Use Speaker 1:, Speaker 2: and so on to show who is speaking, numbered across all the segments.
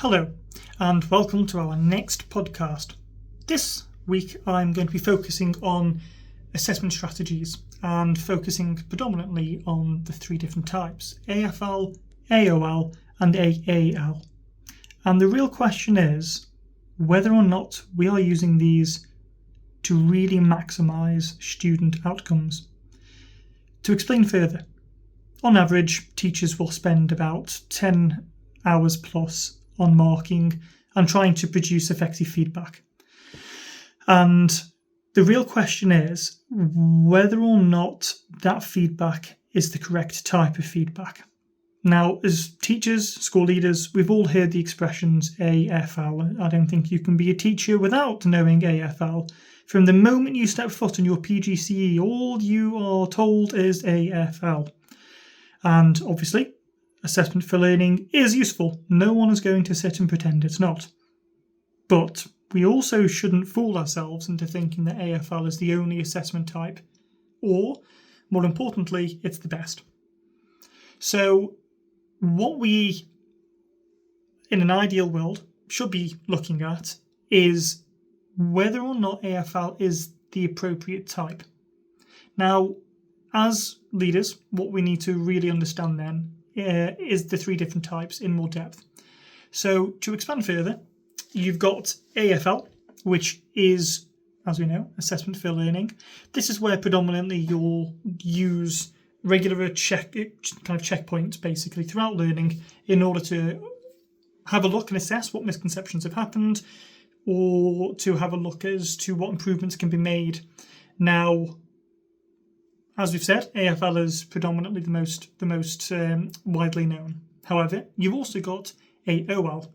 Speaker 1: Hello, and welcome to our next podcast. This week I'm going to be focusing on assessment strategies and focusing predominantly on the three different types, AFL, AoL and AaL. And the real question is whether or not we are using these to really maximise student outcomes. To explain further, on average, teachers will spend about 10 hours plus on marking and trying to produce effective feedback. And the real question is whether or not that feedback is the correct type of feedback. Now, as teachers, school leaders, we've all heard the expressions AFL. I don't think you can be a teacher without knowing AFL. From the moment you step foot in your PGCE, all you are told is AFL. And obviously, assessment for learning is useful. No one is going to sit and pretend it's not. But we also shouldn't fool ourselves into thinking that AFL is the only assessment type, or, more importantly, it's the best. So, what we, in an ideal world, should be looking at is whether or not AFL is the appropriate type. Now, as leaders, what we need to really understand then is the three different types in more depth. So to expand further, you've got AFL, which is, as we know, assessment for learning. This is where predominantly you'll use regular checkpoints basically throughout learning in order to have a look and assess what misconceptions have happened, or to have a look as to what improvements can be made. Now, as we've said, AFL is predominantly the most widely known. However, you've also got AoL.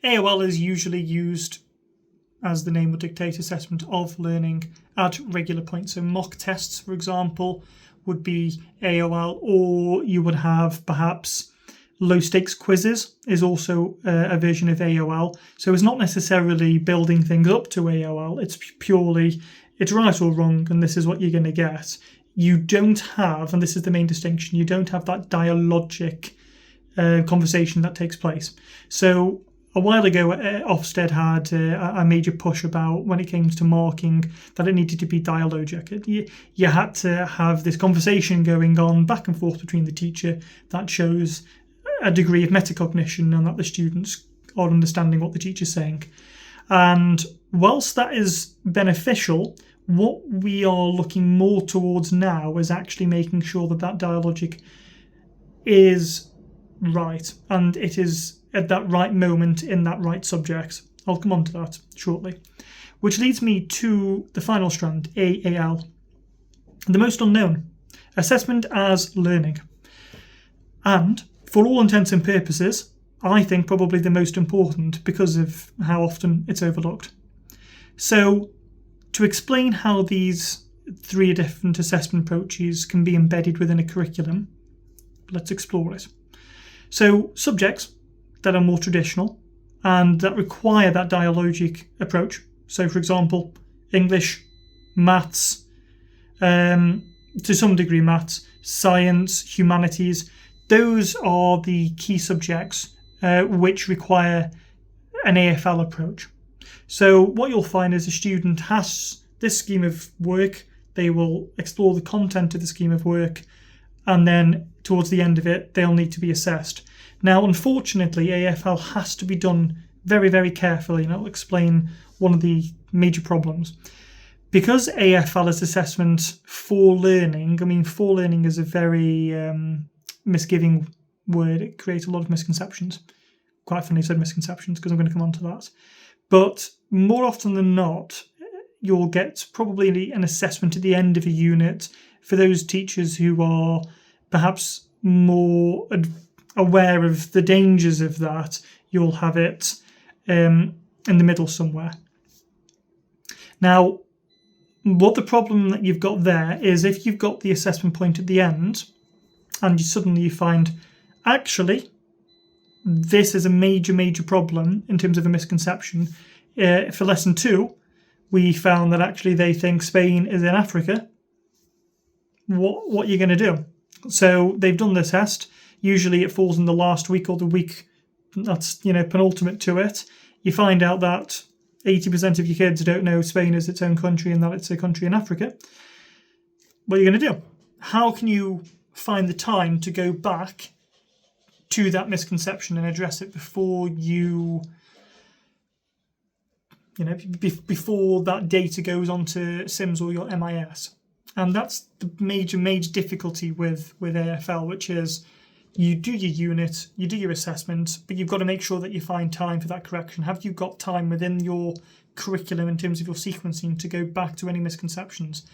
Speaker 1: AoL is usually used, as the name would dictate, assessment of learning at regular points. So mock tests, for example, would be AoL, or you would have perhaps low stakes quizzes is also a version of AoL. So it's not necessarily building things up to AoL. It's purely, it's right or wrong, and this is what you're going to get. You don't have, and this is the main distinction, you don't have that dialogic conversation that takes place. So a while ago, Ofsted had a major push about, when it came to marking, that it needed to be dialogic. You had to have this conversation going on back and forth between the teacher that shows a degree of metacognition and that the students are understanding what the teacher's saying. And whilst that is beneficial, what we are looking more towards now is actually making sure that that dialogic is right, and it is at that right moment in that right subject. I'll come on to that shortly. Which leads me to the final strand, AaL. The most unknown, assessment as learning. And for all intents and purposes, I think probably the most important because of how often it's overlooked. So, to explain how these three different assessment approaches can be embedded within a curriculum, let's explore it. So, subjects that are more traditional and that require that dialogic approach. So, for example, English, maths, to some degree maths, science, humanities, those are the key subjects which require an AFL approach. So what you'll find is a student has this scheme of work, they will explore the content of the scheme of work, and then towards the end of it, they'll need to be assessed. Now, unfortunately, AFL has to be done very, very carefully, and I'll explain one of the major problems. Because AFL is assessment for learning, I mean, for learning is a very misgiving word. It creates a lot of misconceptions. Quite funny I said misconceptions because I'm going to come on to that. But more often than not, you'll get probably an assessment at the end of a unit for those teachers who are perhaps more aware of the dangers of that. You'll have it in the middle somewhere. Now, what the problem that you've got there is if you've got the assessment point at the end and you find, actually, this is a major, major problem in terms of a misconception. For lesson 2, we found that actually they think Spain is in Africa. What are you going to do? So they've done the test. Usually it falls in the last week or the week that's penultimate to it. You find out that 80% of your kids don't know Spain is its own country and that it's a country in Africa. What are you going to do? How can you find the time to go back to that misconception and address it before before that data goes onto SIMS or your MIS? And that's the major difficulty with AFL, which is you do your unit, you do your assessment, but you've got to make sure that you find time for that correction. Have you got time within your curriculum in terms of your sequencing to go back to any misconceptions?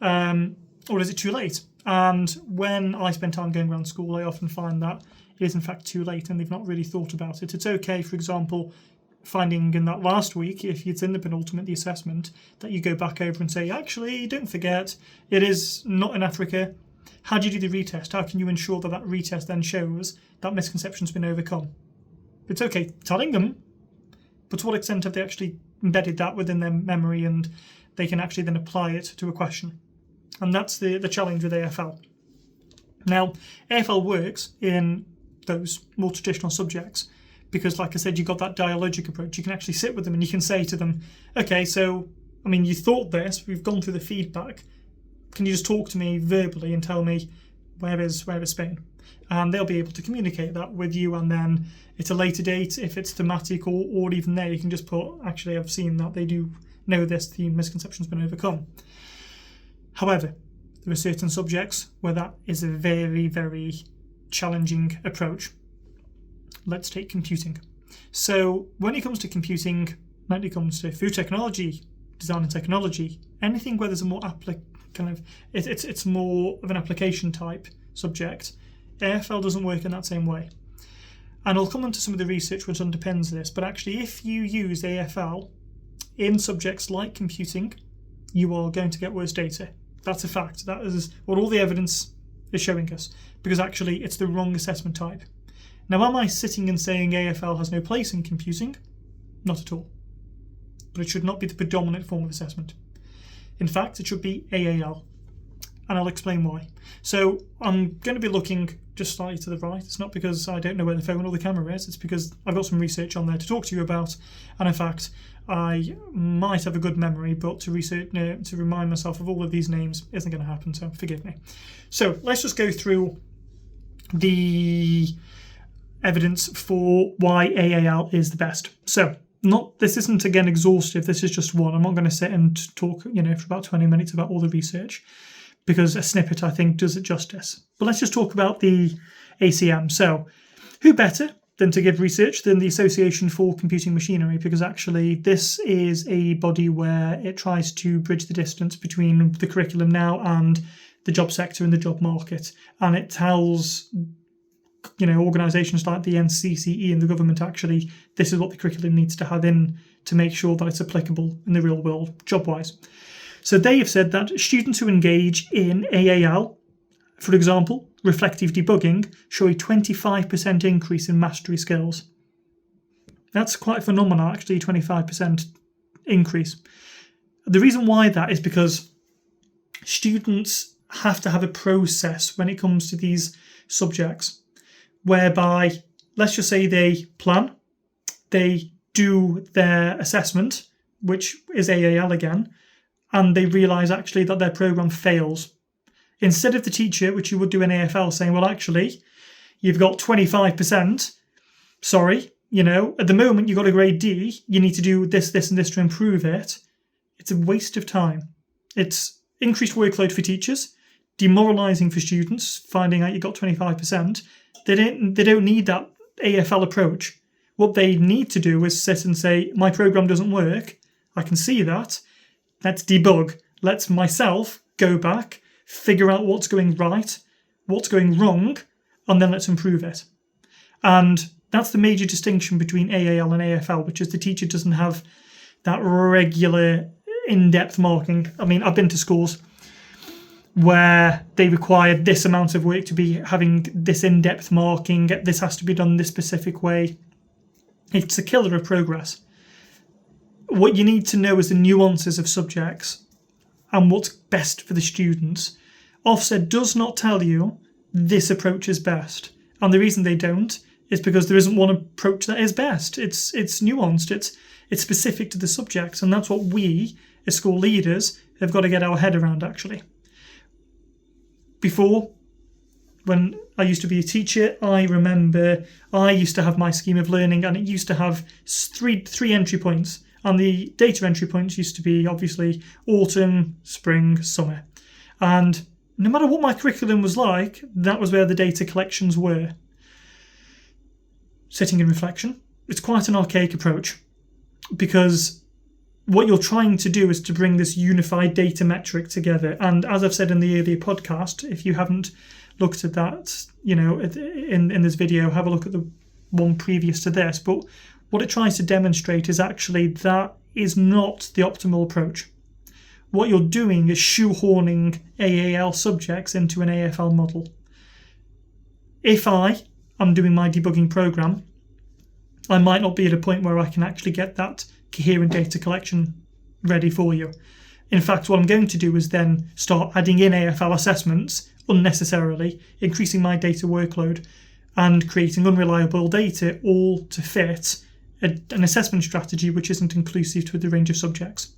Speaker 1: Or is it too late? And when I spend time going around school, I often find that it is in fact too late and they've not really thought about it. It's okay, for example, finding in that last week, if it's in the penultimate, the assessment, that you go back over and say, actually, don't forget, it is not in Africa. How do you do the retest? How can you ensure that retest then shows that misconception's been overcome? It's okay telling them, but to what extent have they actually embedded that within their memory and they can actually then apply it to a question? And that's the challenge with AFL. Now, AFL works in those more traditional subjects because, like I said, you've got that dialogic approach. You can actually sit with them and you can say to them, okay, so, you thought this, we've gone through the feedback. Can you just talk to me verbally and tell me where is Spain? And they'll be able to communicate that with you, and then at a later date, if it's thematic or even there, you can just put, actually, I've seen that they do know this, the misconception's been overcome. However, there are certain subjects where that is a very, very challenging approach. Let's take computing. So when it comes to computing, when it comes to food technology, design and technology, anything where there's a more it's more of an application type subject, AFL doesn't work in that same way. And I'll come on to some of the research which underpins this, but actually if you use AFL in subjects like computing, you are going to get worse data. That's a fact. That is what all the evidence is showing us, because actually it's the wrong assessment type. Now, am I sitting and saying AFL has no place in computing? Not at all. But it should not be the predominant form of assessment. In fact, it should be AaL. And I'll explain why. So I'm going to be looking just slightly to the right. It's not because I don't know where the phone or the camera is. It's because I've got some research on there to talk to you about. And in fact, I might have a good memory, but to remind myself of all of these names isn't going to happen, so forgive me. So let's just go through the evidence for why AaL is the best. So this isn't again exhaustive, this is just one. I'm not going to sit and talk for about 20 minutes about all the research, because a snippet I think does it justice. But let's just talk about the ACM. So who better than to give research than the Association for Computing Machinery, because actually this is a body where it tries to bridge the distance between the curriculum now and the job sector and the job market. And it tells organisations like the NCCE and the government, actually, this is what the curriculum needs to have in to make sure that it's applicable in the real world, job-wise. So they have said that students who engage in AaL, for example, reflective debugging, show a 25% increase in mastery skills. That's quite phenomenal, actually, 25% increase. The reason why that is because students have to have a process when it comes to these subjects, whereby, let's just say they plan, they do their assessment, which is AaL again, and they realise actually that their programme fails. Instead of the teacher, which you would do in AFL, saying, well, actually, you've got 25%, sorry, at the moment you've got a grade D, you need to do this, this and this to improve it. It's a waste of time. It's increased workload for teachers, demoralising for students, finding out you got 25%. They don't need that AFL approach. What they need to do is sit and say, my programme doesn't work, I can see that, let's debug, let's myself go back, figure out what's going right, what's going wrong, and then let's improve it. And that's the major distinction between AaL and AFL, which is the teacher doesn't have that regular in-depth marking. I've been to schools where they require this amount of work to be having this in-depth marking, this has to be done this specific way. It's a killer of progress. What you need to know is the nuances of subjects and what's best for the students. Ofsted does not tell you this approach is best. And the reason they don't It's because there isn't one approach that is best. It's nuanced, it's specific to the subject, and that's what we, as school leaders, have got to get our head around, actually. Before, when I used to be a teacher, I remember I used to have my scheme of learning, and it used to have three entry points. And the data entry points used to be, obviously, autumn, spring, summer. And no matter what my curriculum was like, that was where the data collections were. Sitting in reflection, it's quite an archaic approach, because what you're trying to do is to bring this unified data metric together. And as I've said in the earlier podcast, if you haven't looked at that, in this video, have a look at the one previous to this. But what it tries to demonstrate is actually that is not the optimal approach. What you're doing is shoehorning AaL subjects into an AFL model. If I am doing my debugging program, I might not be at a point where I can actually get that coherent data collection ready for you. In fact, what I'm going to do is then start adding in AFL assessments unnecessarily, increasing my data workload and creating unreliable data, all to fit an assessment strategy which isn't inclusive to the range of subjects.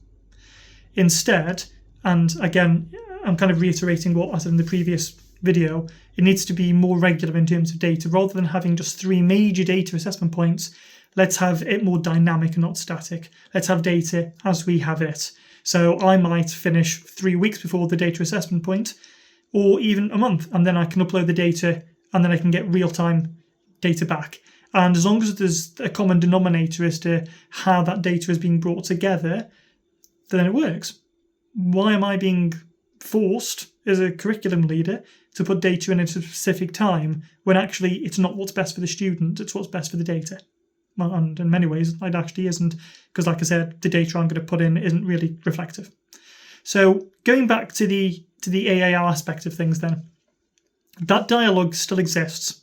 Speaker 1: Instead, and again, I'm kind of reiterating what I said in the previous video, it needs to be more regular in terms of data. Rather than having just 3 major data assessment points, let's have it more dynamic and not static. Let's have data as we have it. So I might finish 3 weeks before the data assessment point, or even a month, and then I can upload the data, and then I can get real-time data back. And as long as there's a common denominator as to how that data is being brought together, then it works. Why am I being forced as a curriculum leader to put data in at a specific time when actually it's not what's best for the student, it's what's best for the data? Well, and in many ways it actually isn't, because like I said, the data I'm going to put in isn't really reflective. So going back to the AaL aspect of things then, that dialogue still exists.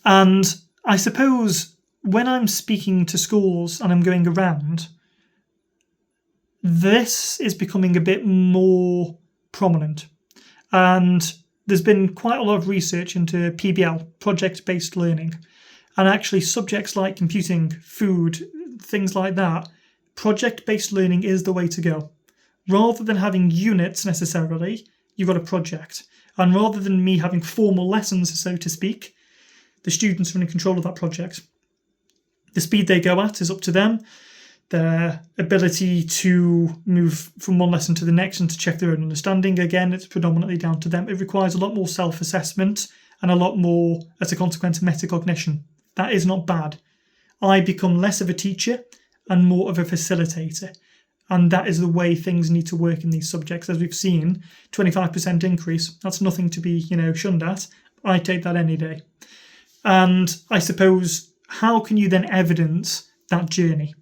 Speaker 1: And I suppose when I'm speaking to schools and I'm going around, this is becoming a bit more prominent. And there's been quite a lot of research into PBL, project-based learning. And actually subjects like computing, food, things like that, project-based learning is the way to go. Rather than having units necessarily, you've got a project. And rather than me having formal lessons, so to speak, the students are in control of that project. The speed they go at is up to them. Their ability to move from one lesson to the next and to check their own understanding, again, it's predominantly down to them. It requires a lot more self-assessment and a lot more, as a consequence, metacognition. That is not bad. I become less of a teacher and more of a facilitator. And that is the way things need to work in these subjects. As we've seen, 25% increase. That's nothing to be, shunned at. I take that any day. And I suppose, how can you then evidence that journey?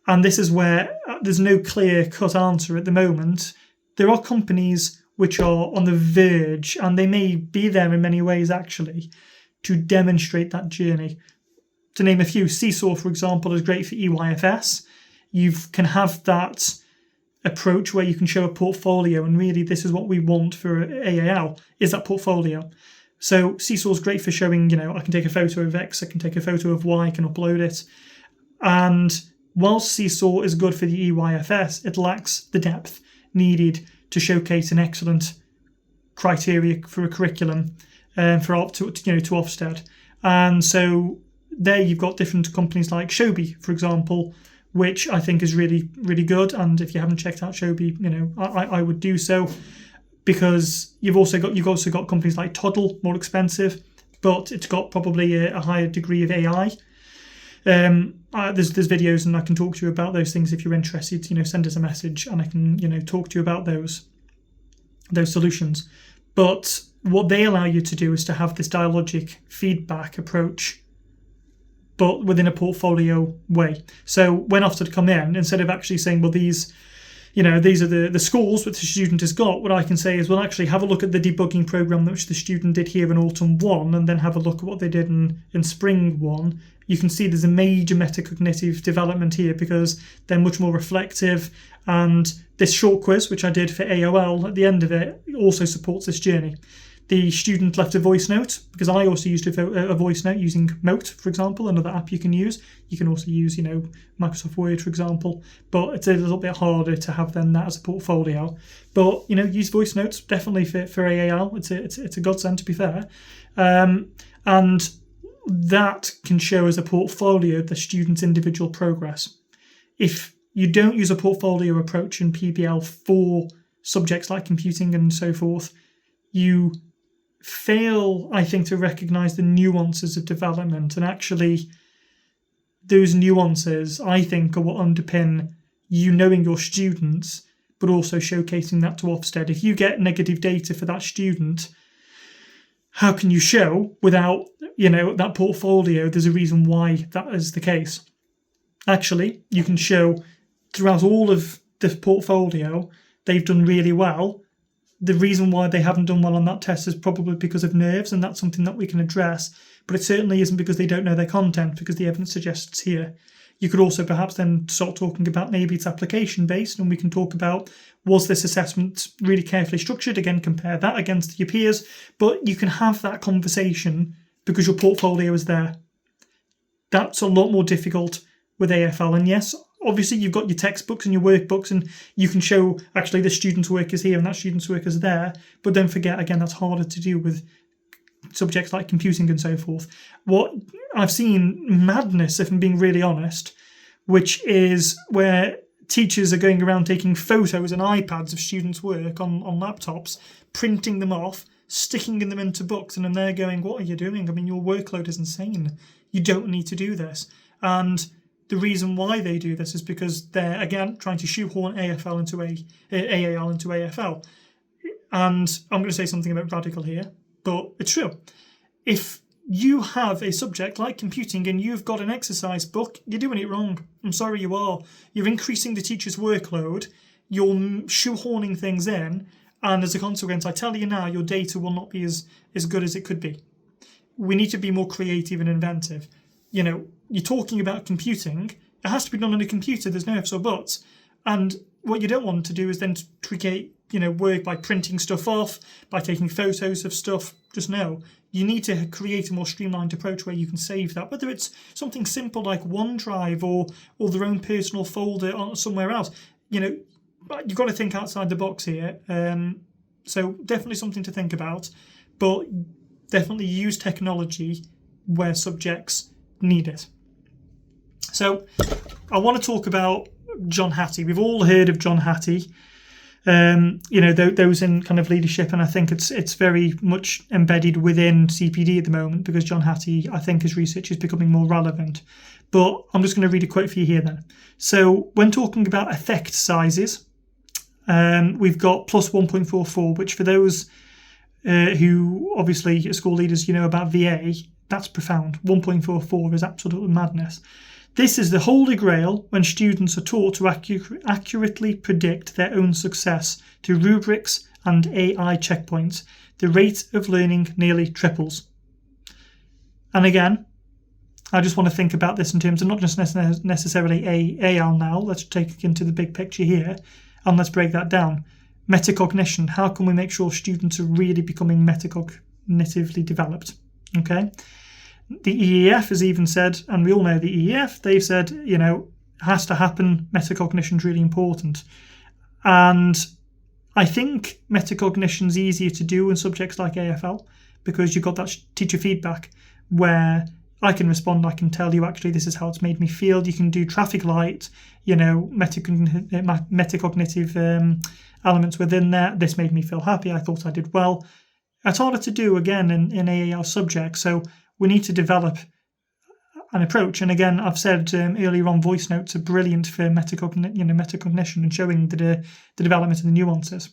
Speaker 1: And this is where there's no clear-cut answer at the moment. There are companies which are on the verge, and they may be there in many ways actually, to demonstrate that journey. To name a few, Seesaw, for example, is great for EYFS. You can have that approach where you can show a portfolio, and really this is what we want for AaL, is that portfolio. So Seesaw's great for showing, I can take a photo of X, I can take a photo of Y, I can upload it. And whilst Seesaw is good for the EYFS, it lacks the depth needed to showcase an excellent criteria for a curriculum for up to Ofsted. And so there you've got different companies like Shobi, for example, which I think is really, really good. And if you haven't checked out Shobi, I would do so, because you've also got companies like Toddle, more expensive, but it's got probably a higher degree of AI. There's videos, and I can talk to you about those things if you're interested. Send us a message, and I can talk to you about those solutions. But what they allow you to do is to have this dialogic feedback approach, but within a portfolio way. So when Ofsted come in, instead of actually saying, well, these are the schools which the student has got, what I can say is, well, actually have a look at the debugging program which the student did here in autumn 1, and then have a look at what they did in spring 1. You can see there's a major metacognitive development here because they're much more reflective. And this short quiz, which I did for AoL at the end of it, also supports this journey. the student left a voice note, because I also used a voice note using Mote, for example, another app you can use. You can also use, Microsoft Word, for example, but it's a little bit harder to have that as a portfolio. But, use voice notes definitely for AaL. It's a godsend, to be fair. And that can show as a portfolio the student's individual progress. If you don't use a portfolio approach in PBL for subjects like computing and so forth, you fail, I think, to recognise the nuances of development. And actually, those nuances, I think, are what underpin you knowing your students, but also showcasing that to Ofsted. If you get negative data for that student, how can you show without, that portfolio, there's a reason why that is the case? Actually, you can show throughout all of the portfolio, they've done really well. The reason why they haven't done well on that test is probably because of nerves, and that's something that we can address. But it certainly isn't because they don't know their content, because the evidence suggests here. You could also perhaps then start talking about maybe it's application-based, and we can talk about, was this assessment really carefully structured? Again, compare that against your peers. But you can have that conversation because your portfolio is there. That's a lot more difficult with AFL. And yes, obviously you've got your textbooks and your workbooks, and you can show actually the student's work is here and that student's work is there. But don't forget, again, that's harder to do with subjects like computing and so forth. What I've seen madness, if I'm being really honest, which is where teachers are going around taking photos and iPads of students' work on laptops, printing them off, sticking them into books, and then they're going, what are you doing? I mean, your workload is insane. You don't need to do this. And the reason why they do this is because they're, again, trying to shoehorn AAL into AFL. And I'm going to say something a bit radical here, but it's true. If you have a subject like computing and you've got an exercise book, you're doing it wrong. I'm sorry, you are. You're increasing the teacher's workload, you're shoehorning things in, and as a consequence, I tell you now, your data will not be as good as it could be. We need to be more creative and inventive. You're talking about computing, it has to be done on a computer, there's no ifs or buts. And what you don't want to do is then create, work by printing stuff off, by taking photos of stuff. Just no. You need to create a more streamlined approach where you can save that, whether it's something simple like OneDrive or their own personal folder or somewhere else. You've got to think outside the box here. So definitely something to think about, but definitely use technology where subjects need it. So I want to talk about John Hattie. We've all heard of John Hattie. Those in kind of leadership, and I think it's very much embedded within CPD at the moment, because John Hattie, I think his research is becoming more relevant. But I'm just going to read a quote for you here then. So when talking about effect sizes, we've got plus 1.44, which for those who obviously are school leaders, about VA, that's profound. 1.44 is absolute madness. This is the holy grail when students are taught to accurately predict their own success through rubrics and AI checkpoints. The rate of learning nearly triples. And again, I just want to think about this in terms of not just necessarily AaL now. Let's take it into the big picture here, and let's break that down. Metacognition. How can we make sure students are really becoming metacognitively developed? Okay. The EEF has even said, and we all know the EEF, they've said, it has to happen. Metacognition is really important. And I think metacognition is easier to do in subjects like AFL, because you've got that teacher feedback where I can respond, I can tell you actually this is how it's made me feel. You can do traffic light, metacognitive elements within there. This made me feel happy. I thought I did well. It's harder to do, again, in AaL subjects. So we need to develop an approach. And again, I've said earlier on, voice notes are brilliant for metacognition and showing the development and the nuances.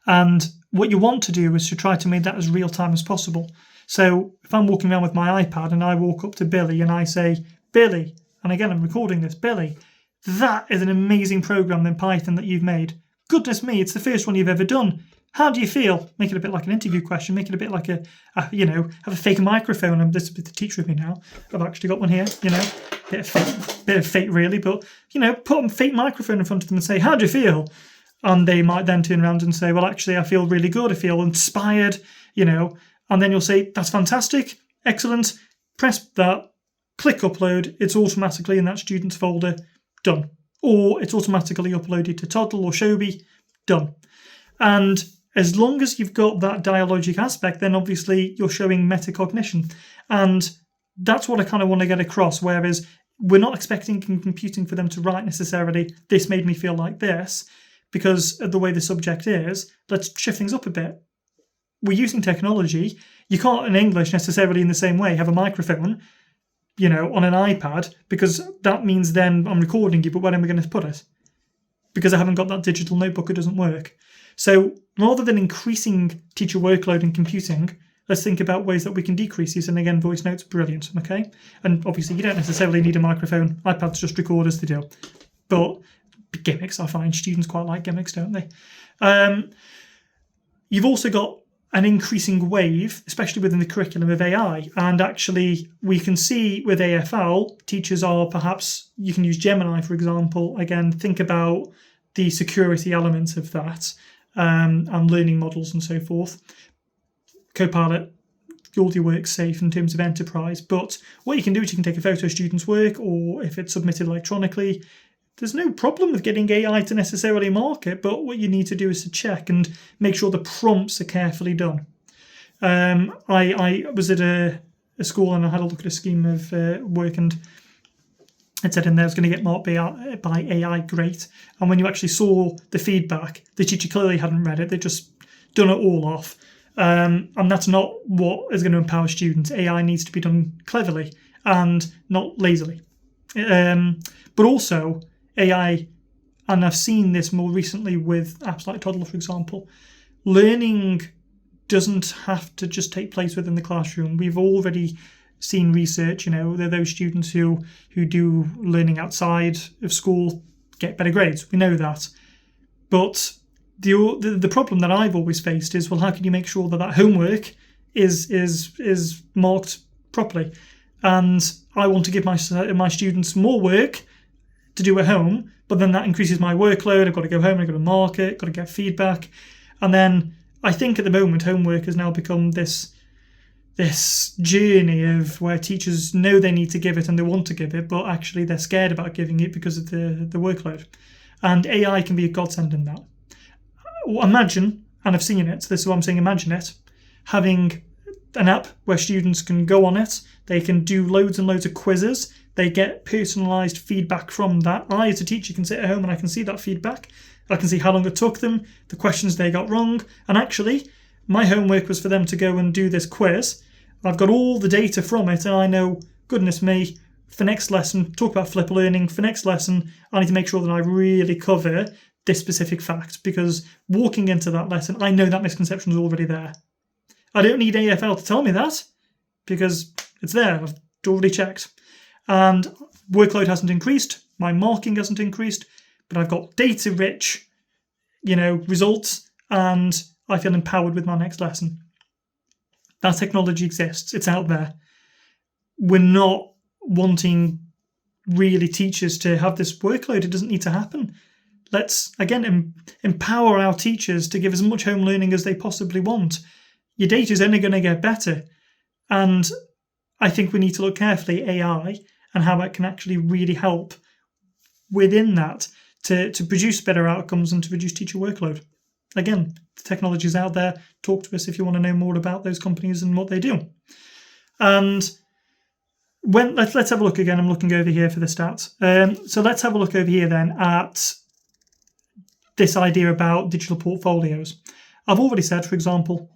Speaker 1: And what you want to do is to try to make that as real time as possible. So if I'm walking around with my iPad and I walk up to Billy and I say, Billy, and again, I'm recording this, Billy, that is an amazing program in Python that you've made. Goodness me, it's the first one you've ever done. How do you feel? Make it a bit like an interview question. Make it a bit like have a fake microphone. I'm just with the teacher with me now. I've actually got one here, bit of fake really. But, put a fake microphone in front of them and say, how do you feel? And they might then turn around and say, well, actually, I feel really good. I feel inspired, And then you'll say, that's fantastic. Excellent. Press that. Click upload. It's automatically in that student's folder. Done. Or it's automatically uploaded to Toddle or Shobi. Done. And as long as you've got that dialogic aspect, then obviously you're showing metacognition. And that's what I kind of want to get across, whereas we're not expecting in computing for them to write necessarily, this made me feel like this, because of the way the subject is. Let's shift things up a bit. We're using technology. You can't in English necessarily in the same way have a microphone, on an iPad, because that means then I'm recording you, but where am I going to put it? Because I haven't got that digital notebook, it doesn't work. So rather than increasing teacher workload in computing, let's think about ways that we can decrease these. And again, voice notes, brilliant, okay? And obviously you don't necessarily need a microphone. iPads just record as they do. But gimmicks, I find students quite like gimmicks, don't they? You've also got an increasing wave, especially within the curriculum of AI. And actually, we can see with AFL, teachers are perhaps, you can use Gemini, for example. Again, think about the security elements of that and learning models and so forth. Copilot, all your work's safe in terms of enterprise. But what you can do is you can take a photo of students' work, or if it's submitted electronically, there's no problem with getting AI to necessarily mark it, but what you need to do is to check and make sure the prompts are carefully done. I was at a school and I had a look at a scheme of work, and it said in there it's going to get marked by AI, great. And when you actually saw the feedback, the teacher clearly hadn't read it, they'd just done it all off. And that's not what is going to empower students. AI needs to be done cleverly and not lazily. But also, AI, and I've seen this more recently with apps like Toddle, for example, learning doesn't have to just take place within the classroom. We've already seen research, there are those students who do learning outside of school get better grades. We know that. But the problem that I've always faced is, well, how can you make sure that homework is marked properly? And I want to give my students more work to do at home, but then that increases my workload. I've got to go home, I've got to mark it, got to get feedback. And then I think at the moment homework has now become this journey of where teachers know they need to give it and they want to give it, but actually they're scared about giving it because of the workload. And AI can be a godsend in that. Imagine, and I've seen it, so this is what I'm saying, imagine it, having an app where students can go on it, they can do loads and loads of quizzes, they get personalised feedback from that. I, as a teacher, can sit at home and I can see that feedback. I can see how long it took them, the questions they got wrong, and actually, my homework was for them to go and do this quiz. I've got all the data from it, and I know, goodness me, for next lesson, talk about flip learning, for next lesson, I need to make sure that I really cover this specific fact, because walking into that lesson, I know that misconception is already there. I don't need AFL to tell me that, because it's there, I've already checked. And workload hasn't increased, my marking hasn't increased, but I've got data-rich, results, and I feel empowered with my next lesson. That technology exists, it's out there. We're not wanting really teachers to have this workload, it doesn't need to happen. Let's, again, empower our teachers to give as much home learning as they possibly want. Your data is only going to get better. And I think we need to look carefully at AI and how it can actually really help within that to produce better outcomes and to reduce teacher workload. Again, the technology is out there. Talk to us if you want to know more about those companies and what they do. And let's have a look again. I'm looking over here for the stats. So let's have a look over here then at this idea about digital portfolios. I've already said, for example,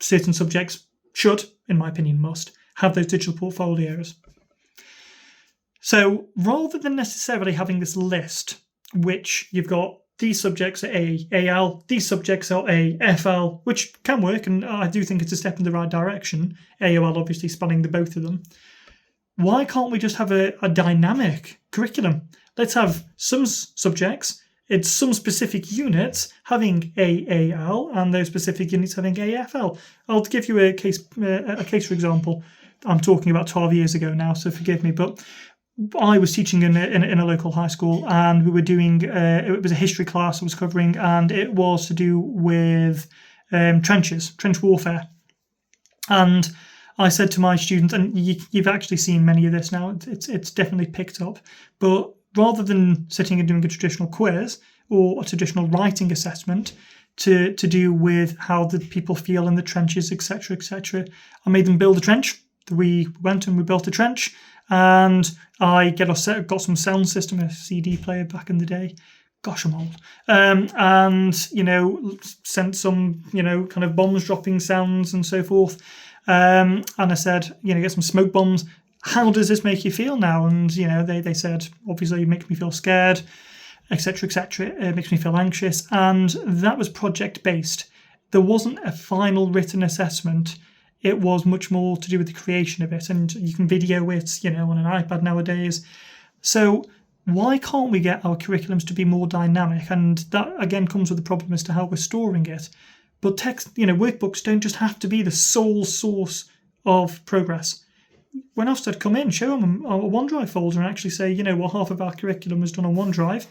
Speaker 1: certain subjects should, in my opinion, must have those digital portfolios. So rather than necessarily having this list, which you've got these subjects are AaL, these subjects are AFL, which can work, and I do think it's a step in the right direction. AoL obviously spanning the both of them. Why can't we just have a dynamic curriculum? Let's have some subjects in some specific units having AaL and those specific units having AFL. I'll give you a case for example. I'm talking about 12 years ago now, so forgive me, but I was teaching in a local high school, and we were doing, it was a history class I was covering, and it was to do with trench warfare. And I said to my students, and you've actually seen many of this now, it's definitely picked up, but rather than sitting and doing a traditional quiz or a traditional writing assessment to do with how the people feel in the trenches, etc., etc., I made them build a trench. We went and we built a trench, and I got some sound system, a CD player back in the day. Gosh, I'm old. And, sent some, kind of bombs dropping sounds and so forth. And I said, get some smoke bombs. How does this make you feel now? And, they said, obviously, it makes me feel scared, etc., etc. It makes me feel anxious. And that was project-based. There wasn't a final written assessment. It was much more to do with the creation of it. And you can video it, on an iPad nowadays. So why can't we get our curriculums to be more dynamic? And that, again, comes with the problem as to how we're storing it. But text, workbooks don't just have to be the sole source of progress. When Ofsted come in, show them a OneDrive folder and actually say, half of our curriculum is done on OneDrive.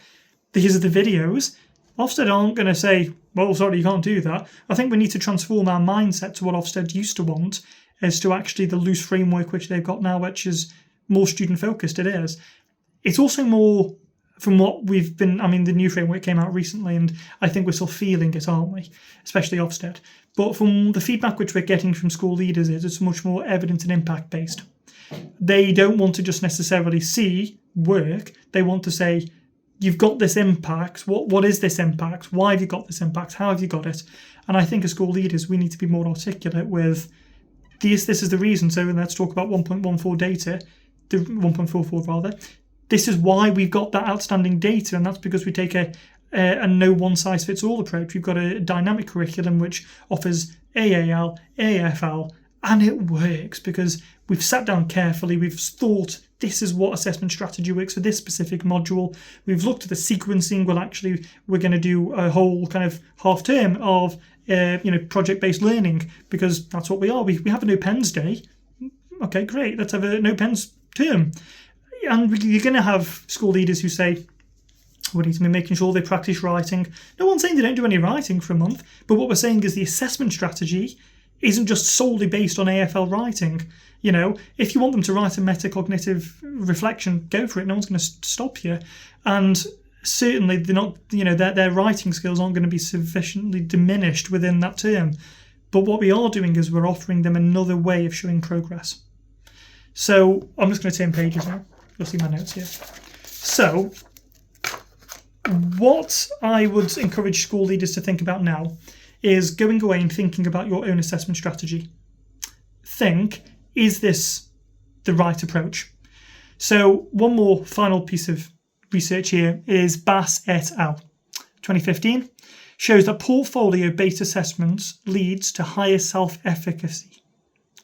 Speaker 1: These are the videos. Ofsted aren't going to say, well, sorry, you can't do that. I think we need to transform our mindset to what Ofsted used to want, as to actually the loose framework which they've got now, which is more student-focused. It is. It's also more from what we've been, the new framework came out recently, and I think we're still feeling it, aren't we? Especially Ofsted. But from the feedback which we're getting from school leaders it's much more evidence and impact based. They don't want to just necessarily see work. They want to say, you've got this impact. What is this impact? Why have you got this impact? How have you got it? And I think as school leaders, we need to be more articulate with this is the reason. So let's talk about 1.14 data, the 1.44 rather. This is why we've got that outstanding data, and that's because we take a no one-size-fits-all approach. We've got a dynamic curriculum which offers AaL, AFL, and it works because we've sat down carefully, we've thought this is what assessment strategy works for this specific module. We've looked at the sequencing. We're going to do a whole kind of half term of project-based learning, because that's what we are. We have a no pens day. Okay, great. Let's have a no pens term. And you're going to have school leaders who say, we need to be making sure they practice writing. No one's saying they don't do any writing for a month, but what we're saying is the assessment strategy isn't just solely based on AFL writing. If you want them to write a metacognitive reflection, go for it. No one's going to stop you. And certainly they're not, their writing skills aren't going to be sufficiently diminished within that term. But what we are doing is we're offering them another way of showing progress. So I'm just going to turn pages now. You'll see my notes here. So what I would encourage school leaders to think about now is going away and thinking about your own assessment strategy. Think, is this the right approach? So one more final piece of research here is Bass et al. 2015 shows that portfolio-based assessments leads to higher self-efficacy.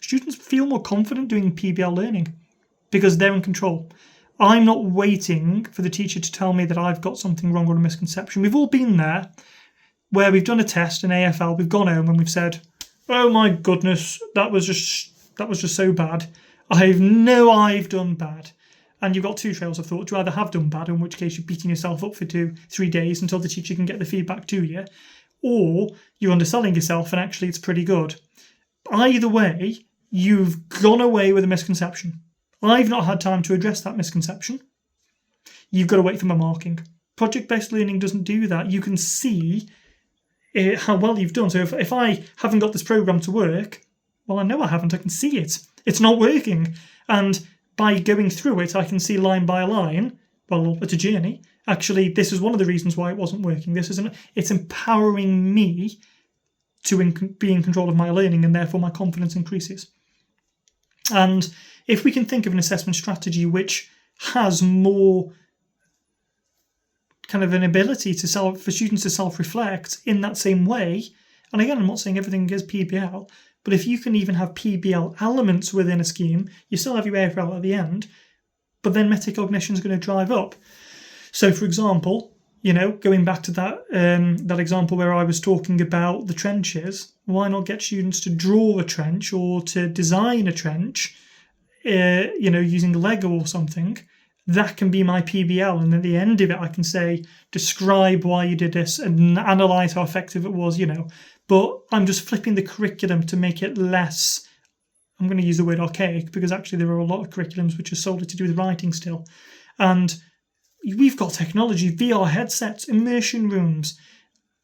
Speaker 1: Students feel more confident doing PBL learning because they're in control. I'm not waiting for the teacher to tell me that I've got something wrong or a misconception. We've all been there where we've done a test in AFL, we've gone home and we've said, oh my goodness, that was just so bad. I've done bad. And you've got two trails of thought. You either have done bad, in which case you're beating yourself up for 2-3 days until the teacher can get the feedback to you, or you're underselling yourself and actually it's pretty good. Either way, you've gone away with a misconception. I've not had time to address that misconception. You've got to wait for my marking. Project-based learning doesn't do that. You can see how well you've done. So if I haven't got this program to work, well, I know I haven't. I can see it. It's not working. And by going through it, I can see line by line, well, it's a journey. Actually, this is one of the reasons why it wasn't working. It's empowering me to be in control of my learning, and therefore my confidence increases. And if we can think of an assessment strategy which has more kind of an ability for students to self-reflect in that same way, and again, I'm not saying everything is PBL, but if you can even have PBL elements within a scheme, you still have your AFL at the end, but then metacognition is going to drive up. So, for example, going back to that example where I was talking about the trenches, why not get students to draw a trench or to design a trench, using Lego or something, that can be my PBL, and at the end of it I can say, describe why you did this and analyse how effective it was, But I'm just flipping the curriculum to make it less, I'm going to use the word archaic, because actually there are a lot of curriculums which are solely to do with writing still. And we've got technology, VR headsets, immersion rooms.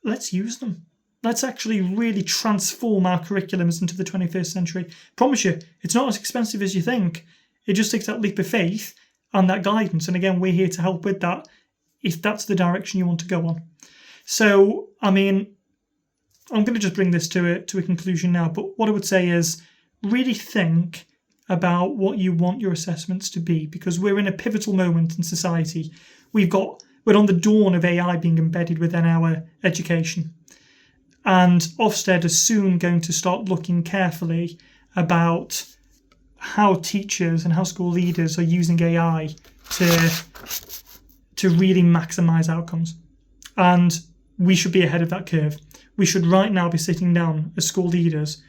Speaker 1: Let's use them. Let's actually really transform our curriculums into the 21st century. Promise you, it's not as expensive as you think. It just takes that leap of faith and that guidance. And again, we're here to help with that if that's the direction you want to go on. So, I'm going to just bring this to a conclusion now. But what I would say is really think about what you want your assessments to be, because we're in a pivotal moment in society. We're on the dawn of AI being embedded within our education. And Ofsted is soon going to start looking carefully about how teachers and how school leaders are using AI to really maximise outcomes. And we should be ahead of that curve. We should right now be sitting down as school leaders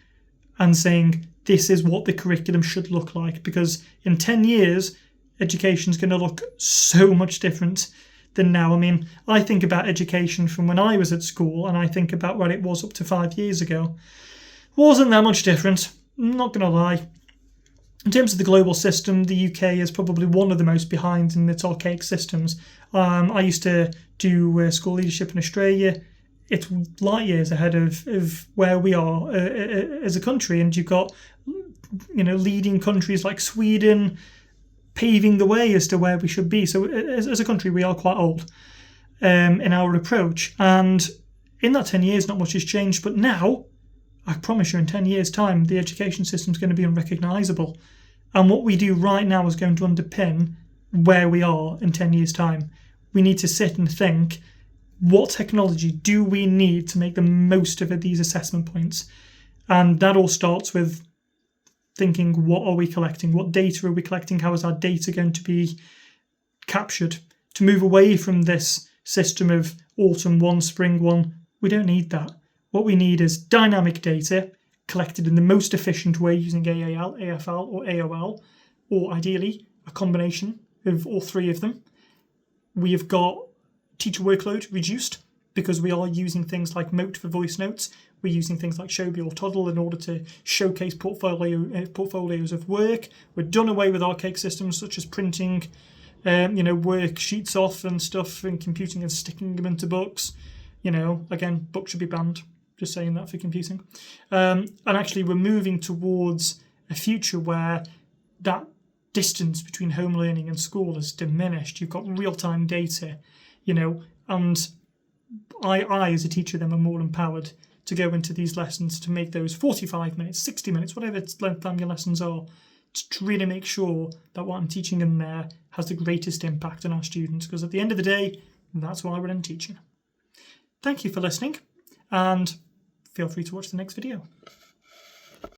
Speaker 1: and saying, this is what the curriculum should look like. Because in 10 years, education is going to look so much different than now. I think about education from when I was at school, and I think about what it was up to 5 years ago. Wasn't that much different, I'm not going to lie. In terms of the global system, the UK is probably one of the most behind in its archaic systems. I used to do school leadership in Australia. It's light years ahead of where we are as a country, and you've got leading countries like Sweden paving the way as to where we should be. So as a country, we are quite old in our approach. And in that 10 years, not much has changed. But now, I promise you, in 10 years' time, the education system is going to be unrecognisable. And what we do right now is going to underpin where we are in 10 years' time. We need to sit and think, what technology do we need to make the most of these assessment points? And that all starts with thinking, what are we collecting? What data are we collecting? How is our data going to be captured? To move away from this system of autumn one, spring one, we don't need that. What we need is dynamic data collected in the most efficient way using AaL, AFL or AoL, or ideally a combination of all three of them. We have got teacher workload reduced because we are using things like Mote for voice notes. We're using things like Showbie or Toddle in order to showcase portfolios of work. We're done away with archaic systems such as printing, worksheets off and stuff and computing and sticking them into books. Again, books should be banned. Just saying that for computing. And actually, we're moving towards a future where that distance between home learning and school is diminished. You've got real-time data, and I as a teacher then am more empowered to go into these lessons to make those 45 minutes, 60 minutes, whatever length time your lessons are, to really make sure that what I'm teaching in there has the greatest impact on our students, because at the end of the day, that's why we're in teaching. Thank you for listening, and feel free to watch the next video.